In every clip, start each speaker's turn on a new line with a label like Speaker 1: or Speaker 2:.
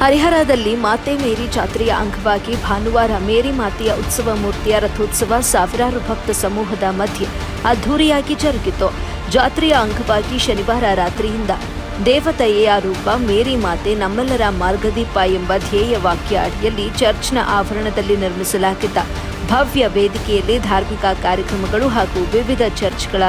Speaker 1: ಹರಿಹರದಲ್ಲಿ ಮಾತೆ ಮೇರಿ ಜಾತ್ರೆಯ ಅಂಗವಾಗಿ ಭಾನುವಾರ ಮೇರಿ ಮಾತೆಯ ಉತ್ಸವ ಮೂರ್ತಿಯ ರಥೋತ್ಸವ ಸಾವಿರಾರು ಭಕ್ತ ಸಮೂಹದ ಮಧ್ಯೆ ಅದ್ಧೂರಿಯಾಗಿ ಜರುಗಿತು. ಜಾತ್ರೆಯ ಅಂಗವಾಗಿ ಶನಿವಾರ ರಾತ್ರಿಯಿಂದ ದೇವತೆಯ ರೂಪ ಮೇರಿ ಮಾತೆ ನಮ್ಮೆಲ್ಲರ ಮಾರ್ಗದೀಪ ಎಂಬ ಧ್ಯೇಯ ವಾಕ್ಯ ಅಡಿಯಲ್ಲಿ ಚರ್ಚ್ನ ಆವರಣದಲ್ಲಿ ನಿರ್ಮಿಸಲಾಗಿದ್ದ ಭವ್ಯ ವೇದಿಕೆಯಲ್ಲಿ ಧಾರ್ಮಿಕ ಕಾರ್ಯಕ್ರಮಗಳು ಹಾಗೂ ವಿವಿಧ ಚರ್ಚ್ಗಳ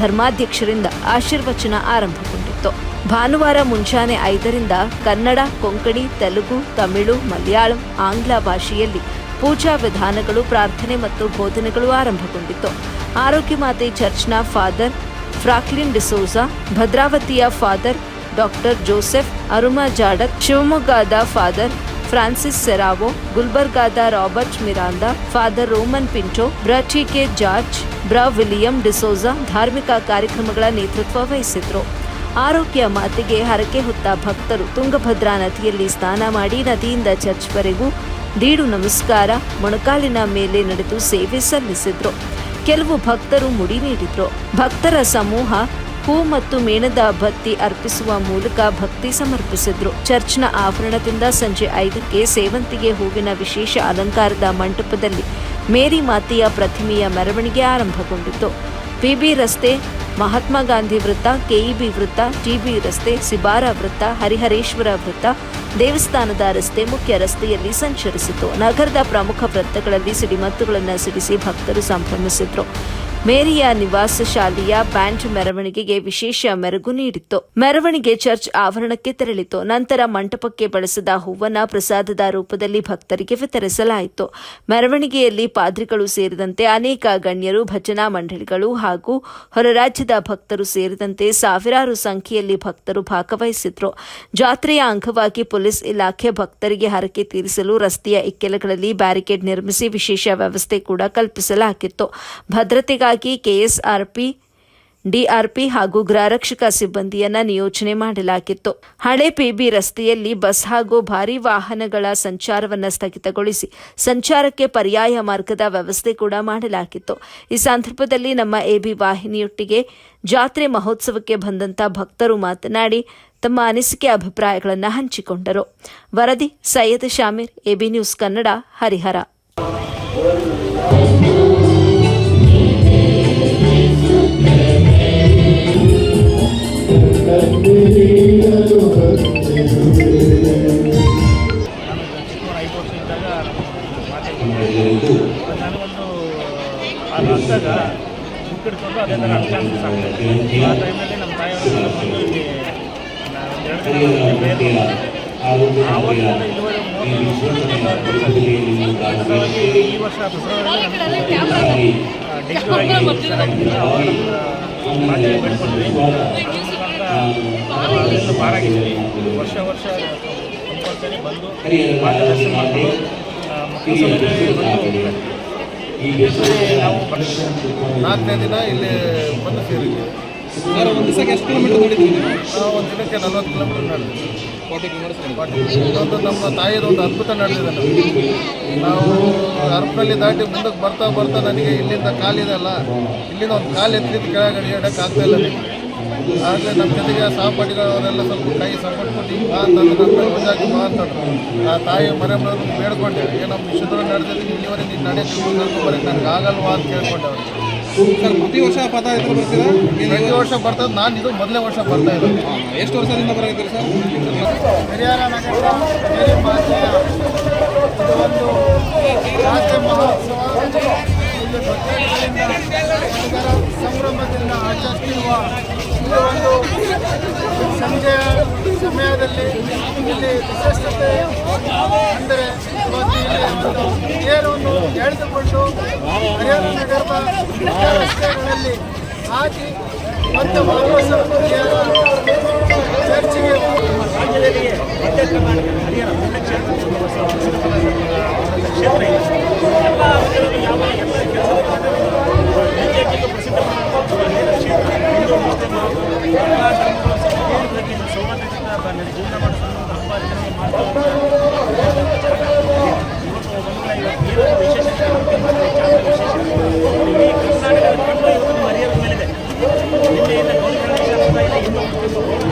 Speaker 1: ಧರ್ಮಾಧ್ಯಕ್ಷರಿಂದ ಆಶೀರ್ವಚನ ಆರಂಭಗೊಂಡಿತ್ತು. ಭಾನುವಾರ ಮುಂಜಾನೆ 5ರಿಂದ ಕನ್ನಡ, ಕೊಂಕಣಿ, ತೆಲುಗು, ತಮಿಳು, ಮಲಯಾಳಂ, ಆಂಗ್ಲ ಭಾಷೆಯಲ್ಲಿ ಪೂಜಾ ವಿಧಾನಗಳು, ಪ್ರಾರ್ಥನೆ ಮತ್ತು ಬೋಧನೆಗಳು ಆರಂಭಗೊಂಡಿತ್ತು. ಆರೋಗ್ಯ ಮಾತೆ ಚರ್ಚ್ನ ಫಾದರ್ ಫ್ರಾಂಕ್ಲಿನ್ ಡಿಸೋಜಾ, ಭದ್ರಾವತಿಯ ಫಾದರ್ ಡಾಕ್ಟರ್ ಜೋಸೆಫ್ ಅರುಮಾ ಜಾಡತ್, ಶಿವಮೊಗ್ಗದ ಫಾದರ್ ಫ್ರಾನ್ಸಿಸ್ ಸೆರಾವೋ, ಗುಲ್ಬರ್ಗಾದ Robert Miranda, father Roman Pinto, ಬ್ರಾಟಿಕೆ ಜಾರ್ಜ್, ಬ್ರಾ ವಿಲಿಯಂ ಡಿಸೋಜಾ ಧಾರ್ಮಿಕ ಕಾರ್ಯಕ್ರಮಗಳ ನೇತೃತ್ವ ವಹಿಸಿದ್ರು. ಆರೋಗ್ಯ ಮಾತೆಗೆ ಹರಕೆ ಹೊತ್ತ ಭಕ್ತರು ತುಂಗಭದ್ರಾ ನದಿಯಲ್ಲಿ ಸ್ನಾನ ಮಾಡಿ ನದಿಯಿಂದ ಚರ್ಚ್ವರೆಗೂ ದೀಡು ನಮಸ್ಕಾರ, ಮೊಣಕಾಲಿನ ಮೇಲೆ ನಡೆದು ಸೇವೆ ಸಲ್ಲಿಸಿದ್ರು. ಕೆಲವು ಭಕ್ತರು ಮುಡಿ ನೀಡಿದ್ರು. ಭಕ್ತರ ಸಮೂಹ ಹೂ ಮತ್ತು ಮೇಣದ ಬತ್ತಿ ಅರ್ಪಿಸುವ ಮೂಲಕ ಭಕ್ತಿ ಸಮರ್ಪಿಸಿದ್ರು. ಚರ್ಚ್ನ ಆವರಣದಿಂದ ಸಂಜೆ 5ಕ್ಕೆ ಸೇವಂತಿಗೆ ಹೂವಿನ ವಿಶೇಷ ಅಲಂಕಾರದ ಮಂಟಪದಲ್ಲಿ ಮೇರಿ ಮಾತೆಯ ಪ್ರತಿಮೆಯ ಮೆರವಣಿಗೆ ಆರಂಭಗೊಂಡಿತು. ಪಿಬಿ ರಸ್ತೆ, ಮಹಾತ್ಮ ಗಾಂಧಿ ವೃತ್ತ, ಕೆಇಬಿ ವೃತ್ತ, ಟಿಬಿ ರಸ್ತೆ, ಸಿಬಾರ ವೃತ್ತ, ಹರಿಹರೇಶ್ವರ ವೃತ್ತ, ದೇವಸ್ಥಾನದ ರಸ್ತೆ, ಮುಖ್ಯ ರಸ್ತೆಯಲ್ಲಿ ಸಂಚರಿಸಿತು. ನಗರದ ಪ್ರಮುಖ ವೃತ್ತಗಳಲ್ಲಿ ಸಿಡಿಮದ್ದುಗಳನ್ನು ಸಿಡಿಸಿ ಭಕ್ತರು ಸಂಭ್ರಮಿಸಿದ್ರು. ಮೇರಿಯ ನಿವಾಸ ಶಾಲೆಯ ಬ್ಯಾಂಡ್ ಮೆರವಣಿಗೆಗೆ ವಿಶೇಷ ಮೆರುಗು ನೀಡಿತ್ತು. ಮೆರವಣಿಗೆ ಚರ್ಚ್ ಆವರಣಕ್ಕೆ ತೆರಳಿತು. ನಂತರ ಮಂಟಪಕ್ಕೆ ಬಳಸಿದ ಹೂವನ್ನ ಪ್ರಸಾದದ ರೂಪದಲ್ಲಿ ಭಕ್ತರಿಗೆ ವಿತರಿಸಲಾಯಿತು. ಮೆರವಣಿಗೆಯಲ್ಲಿ ಪಾದ್ರಿಗಳು ಸೇರಿದಂತೆ ಅನೇಕ ಗಣ್ಯರು, ಭಜನಾ ಮಂಡಳಿಗಳು ಹಾಗೂ ಹೊರರಾಜ್ಯದ ಭಕ್ತರು ಸೇರಿದಂತೆ ಸಾವಿರಾರು ಸಂಖ್ಯೆಯಲ್ಲಿ ಭಕ್ತರು ಭಾಗವಹಿಸಿದ್ರು. ಜಾತ್ರೆಯ ಅಂಗವಾಗಿ ಪೊಲೀಸ್ ಇಲಾಖೆ ಭಕ್ತರಿಗೆ ಹರಕೆ ತೀರಿಸಲು ರಸ್ತೆಯ ಇಕ್ಕೆಲಗಳಲ್ಲಿ ಬ್ಯಾರಿಕೇಡ್ ನಿರ್ಮಿಸಿ ವಿಶೇಷ ವ್ಯವಸ್ಥೆ ಕೂಡ ಕಲ್ಪಿಸಲಾಗಿತ್ತು. ಭದ್ರತೆಗಾಗಿ ಕೆಎಸ್ಆರ್ಪಿ, ಡಿಆರ್ಪಿ ಹಾಗೂ ಗೃಹರಕ್ಷಕ ಸಿಬ್ಬಂದಿಯನ್ನ ನಿಯೋಜನೆ ಮಾಡಲಾಗಿತ್ತು. ಹಳೆ ಪಿಬಿ ರಸ್ತೆಯಲ್ಲಿ ಬಸ್ ಹಾಗೂ ಭಾರೀ ವಾಹನಗಳ ಸಂಚಾರವನ್ನು ಸ್ಥಗಿತಗೊಳಿಸಿ ಸಂಚಾರಕ್ಕೆ ಪರ್ಯಾಯ ಮಾರ್ಗದ ವ್ಯವಸ್ಥೆ ಕೂಡ ಮಾಡಲಾಗಿತ್ತು. ಈ ಸಂದರ್ಭದಲ್ಲಿ ನಮ್ಮ ಎಬಿ ವಾಹಿನಿಯೊಟ್ಟಿಗೆ ಜಾತ್ರೆ ಮಹೋತ್ಸವಕ್ಕೆ ಬಂದಂತ ಭಕ್ತರು ಮಾತನಾಡಿ ತಮ್ಮ ಅನಿಸಿಕೆ ಅಭಿಪ್ರಾಯಗಳನ್ನು ಹಂಚಿಕೊಂಡರು. ವರದಿ ಸೈಯದ್ ಶಾಮೀರ್, ಎಬಿ ನ್ಯೂಸ್ ಕನ್ನಡ, ಹರಿಹರ.
Speaker 2: ನನಗೊಂದು ಅದು ಅಂದಾಗ ಬುಕ್ ಹಿಡ್ಕೊಂಡು ಅದೇ ಥರ ಅನ್ಚಾನ್ಸಸ್ ಆಗ್ತದೆ. ಆ ಟೈಮಲ್ಲಿ ನಮ್ಮ ತಾಯಿಯವರು ಬಂದು ಇಲ್ಲಿ 2 ದಿನ ಆವತ್ತಿಂದ ಇದುವರೆಗೆ 30 ಈ ವರ್ಷ ಫೆಬ್ರವರಿಯಲ್ಲಿ ಡೆಂಗ್ಯೂ ಆಗಿ ಮಾತೆ ಬೆಳ್ಕೊಂಡ್ವಿ. ಅದರಿಂದ ಪಾರಾಗಿದ್ವಿ. ವರ್ಷ ಕಂಪಲ್ಸರಿ ಬಂದು ಮಾರ್ಗದರ್ಶನ ಮಾಡಿಕೊಂಡು ನಾವು 4ನೇ ದಿನ ಇಲ್ಲಿ ಬಂದು ಸೇರಿದ್ವಿ.
Speaker 3: ಸರ್, ಒಂದು ದಿವಸಕ್ಕೆ ಎಷ್ಟು ಕಿಲೋಮೀಟರ್ ನೋಡಿದ್ದೀವಿ?
Speaker 2: ನಾವು ಒಂದು ದಿನಕ್ಕೆ 40 ಕಿಲೋಮೀಟರ್ ನಡೆದ್ವಿ.
Speaker 3: 40 ಕಿಲೋಮೀಟರ್.
Speaker 2: ಇದೊಂದು ನಮ್ಮ ತಾಯಿದೊಂದು ಅದ್ಭುತ ನಡೆದಿದೆ ನಮಗೆ. ನಾವು ಅರ್ಪನಲ್ಲಿ ದಾಟಿ ಮುಂದಕ್ಕೆ ಬರ್ತಾ ನನಗೆ ಇಲ್ಲಿಂದ ಕಾಲಿದೆ ಅಲ್ಲ, ಇಲ್ಲಿಂದ ಒಂದು ಕಾಲು ಎತ್ತಿದ ಕೆಳಗಡೆ ಇಡಕ್ಕೆ ಆಗ್ತಾ ಇಲ್ಲ ನನಗೆ. ಆದರೆ ನಮ್ಮ ಜೊತೆಗೆ ಸಹಪಾಠಿಗಳವರೆಲ್ಲ ಸ್ವಲ್ಪ ಕೈ ಸಪೋರ್ಟ್ ಕೊಟ್ಟು ಬಾ ಅಂತಂದ್ರೆ ನನ್ನ ಮುಂದಾಗಿ ಬಾ ಅಂತಂದ್ರು. ಆ ತಾಯಿ ಮನೆ ಬೇಡ್ಕೊಂಡೆ, ನಮ್ಮ ವಿಷಯದೊಳಗೆ ನಡೆದಿದ್ದು ಇಲ್ಲಿವರೆಗೆ ನೀನು ನಡೆದು ಬರೀ ನನಗೆ ಆಗಲ್ವಾ ಅಂತ ಕೇಳ್ಕೊಂಡೆ ಅವ್ರಿಗೆ.
Speaker 3: ಸರ್, ಪ್ರತಿ ವರ್ಷ ಪದಯಾತ್ರೆ ಬರ್ತೀರಾ?
Speaker 2: ಪ್ರತಿ ವರ್ಷ ಬರ್ತದೆ. ನಾನು ಇದು ಮೊದಲನೇ ವರ್ಷ ಬರ್ತಾ ಇದ್ದೀನಿ.
Speaker 3: ಎಷ್ಟು ವರ್ಷದಿಂದ ಬರೀತೀರಿ ಸರ್?
Speaker 2: ಹರಿಹರ ನಗರದ ಮೇರಿ ಮಾತೆಯ ಇದು ಒಂದು ಜಾತ್ರೆ ಮಹೋತ್ಸವ ಇಲ್ಲಿ ಭಕ್ತರಿಂದ ಸಂಭ್ರಮದಿಂದ ಆಚರಿಸುತ್ತಿರುವ ಇದು ಒಂದು ಸಂಜೆಯ ಸಮಯದಲ್ಲಿ ಇಲ್ಲಿ ವಿಶೇಷತೆ ಅಂದರೆ ಇವತ್ತು ಇಲ್ಲಿ ಒಂದು ತೇರನ್ನು ಎಳೆದುಕೊಂಡು ಹರಿಹರ ನಗರದ ರಸ್ತೆಗಳಲ್ಲಿ ಹಾಕಿ ಮತ್ತು ವಾಪಸ್ ಚರ್ಚಿಗೆ ಮಧ್ಯ ಕರ್ನಾಟಕ ಹರಿಹರ ಕ್ಷೇತ್ರ ಇದೆ. ಎಲ್ಲ ಪ್ರಸಿದ್ಧ ಕ್ಷೇತ್ರ. ಹಿಂದೂ ಮುಸ್ಲಿಂ ಎಲ್ಲ ಧರ್ಮಗಳ ಸೌಹಾರ್ದತೆಯಿಂದ ಜೀವನ ಮಾಡಿಕೊಂಡು ಹಬ್ಬ ವಿಶೇಷತೆ ಇಡೀ ಕರ್ನಾಟಕದ ಕಣ್ಣು ಇವತ್ತು ಹರಿಹರದ ಮೇಲಿದೆ. ನಿನ್ನೆಯಿಂದ ಗೌರಿ ಗಣೇಶ ಹಬ್ಬ ಇದೆ. ಹಿಂದೂ ಮುಸ್ಲಿಂ